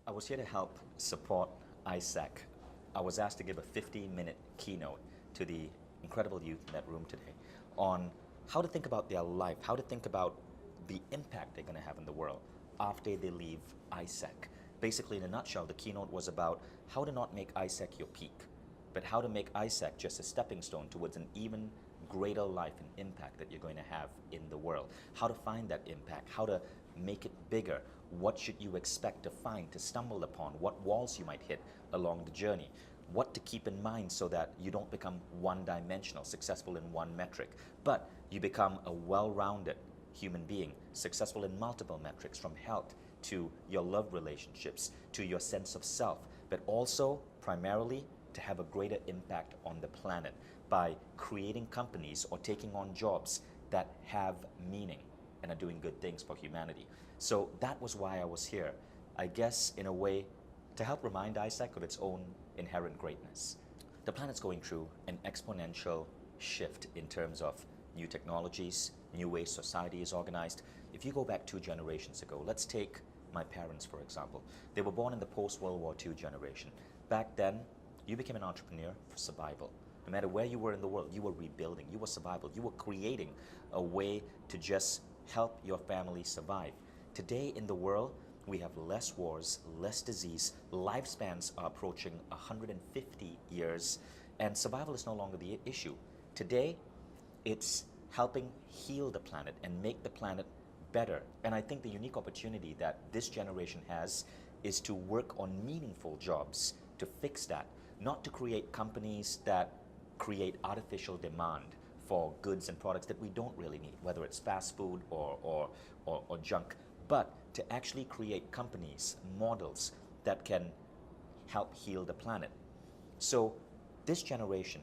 I was here to help support AIESEC. I was asked to give a 15-minute keynote to the incredible youth in that room today on how to think about their life, how to think about the impact they're going to have in the world after they leave AIESEC. Basically, in a nutshell, the keynote was about how to not make AIESEC your peak, but how to make AIESEC just a stepping stone towards an even greater life and impact that you're going to have in the world. How to find that impact, how to make it bigger, what should you expect to find, to stumble upon, what walls you might hit along the journey, what to keep in mind so that you don't become one-dimensional, successful in one metric, but you become a well-rounded human being, successful in multiple metrics, from health to your love relationships, to your sense of self, but also primarily to have a greater impact on the planet by creating companies or taking on jobs that have meaning and are doing good things for humanity. So that was why I was here, I guess in a way to help remind AIESEC of its own inherent greatness. The planet's going through an exponential shift in terms of new technologies, new ways society is organized. If you go back 2 generations ago, let's take my parents, for example. They were born in the post-World War II generation. Back then, you became an entrepreneur for survival. No matter where you were in the world, you were rebuilding, you were survival, you were creating a way to just help your family survive. Today in the world, we have less wars, less disease, lifespans are approaching 150 years, and survival is no longer the issue. Today, it's helping heal the planet and make the planet better. And I think the unique opportunity that this generation has is to work on meaningful jobs to fix that, not to create companies that create artificial demand for goods and products that we don't really need, whether it's fast food or junk, but to actually create companies, models that can help heal the planet. So this generation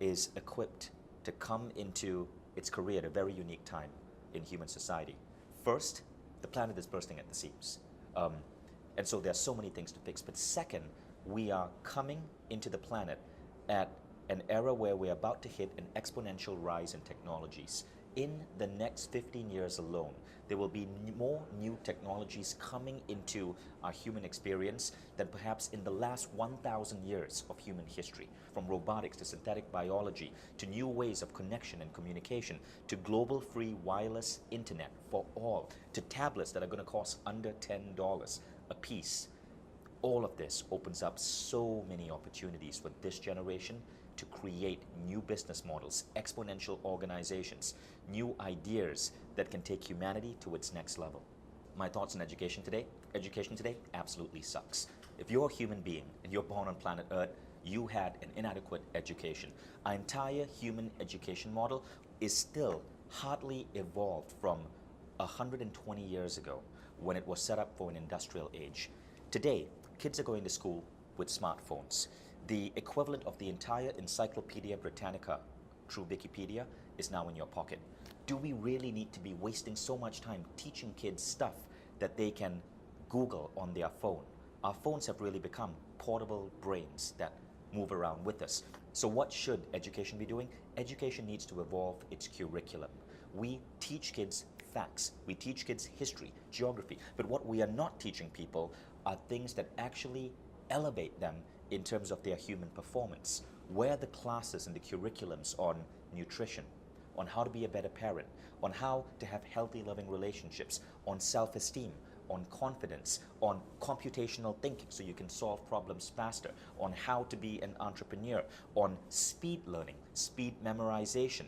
is equipped to come into its career at a very unique time in human society. First, the planet is bursting at the seams. And so there are so many things to fix. But second, we are coming into the planet at an era where we're about to hit an exponential rise in technologies. In the next 15 years alone, there will be more new technologies coming into our human experience than perhaps in the last 1,000 years of human history, from robotics to synthetic biology, to new ways of connection and communication, to global free wireless internet for all, to tablets that are going to cost under $10 a piece. All of this opens up so many opportunities for this generation to create new business models, exponential organizations, new ideas that can take humanity to its next level. My thoughts on education today? Education today absolutely sucks. If you're a human being and you're born on planet Earth, you had an inadequate education. Our entire human education model is still hardly evolved from 120 years ago when it was set up for an industrial age. Today, kids are going to school with smartphones. The equivalent of the entire Encyclopedia Britannica through Wikipedia is now in your pocket. Do we really need to be wasting so much time teaching kids stuff that they can Google on their phone? Our phones have really become portable brains that move around with us. So what should education be doing? Education needs to evolve its curriculum. We teach kids facts, we teach kids history, geography, but what we are not teaching people are things that actually elevate them in terms of their human performance. Where are the classes and the curriculums on nutrition, on how to be a better parent, on how to have healthy, loving relationships, on self-esteem, on confidence, on computational thinking so you can solve problems faster, on how to be an entrepreneur, on speed learning, speed memorization.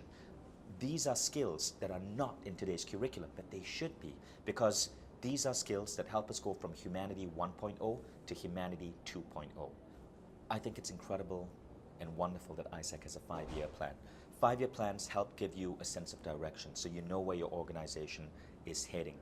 These are skills that are not in today's curriculum, but they should be, because these are skills that help us go from humanity 1.0 to humanity 2.0. I think it's incredible and wonderful that AIESEC has a 5-year plan. 5-year plans help give you a sense of direction so you know where your organization is heading.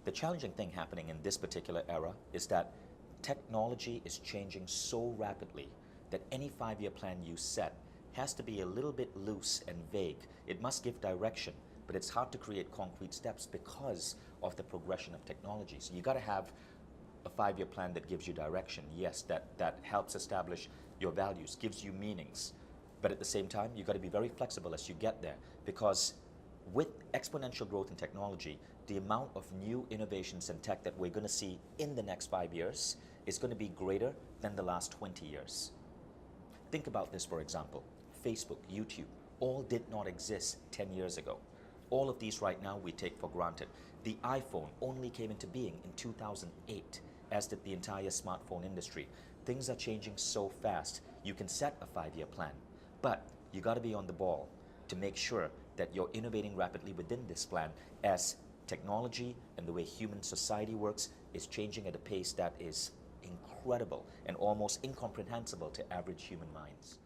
The challenging thing happening in this particular era is that technology is changing so rapidly that any 5-year plan you set has to be a little bit loose and vague. It must give direction, but it's hard to create concrete steps because of the progression of technology. So you got to have a 5-year plan that gives you direction, yes, that helps establish your values, gives you meanings. But at the same time, you've got to be very flexible as you get there, because with exponential growth in technology, the amount of new innovations and tech that we're going to see in the next 5 years is going to be greater than the last 20 years. Think about this, for example. Facebook, YouTube, all did not exist 10 years ago. All of these right now we take for granted. The iPhone only came into being in 2008, as did the entire smartphone industry. Things are changing so fast. You can set a 5-year plan, but you got to be on the ball to make sure that you're innovating rapidly within this plan, as technology and the way human society works is changing at a pace that is incredible and almost incomprehensible to average human minds.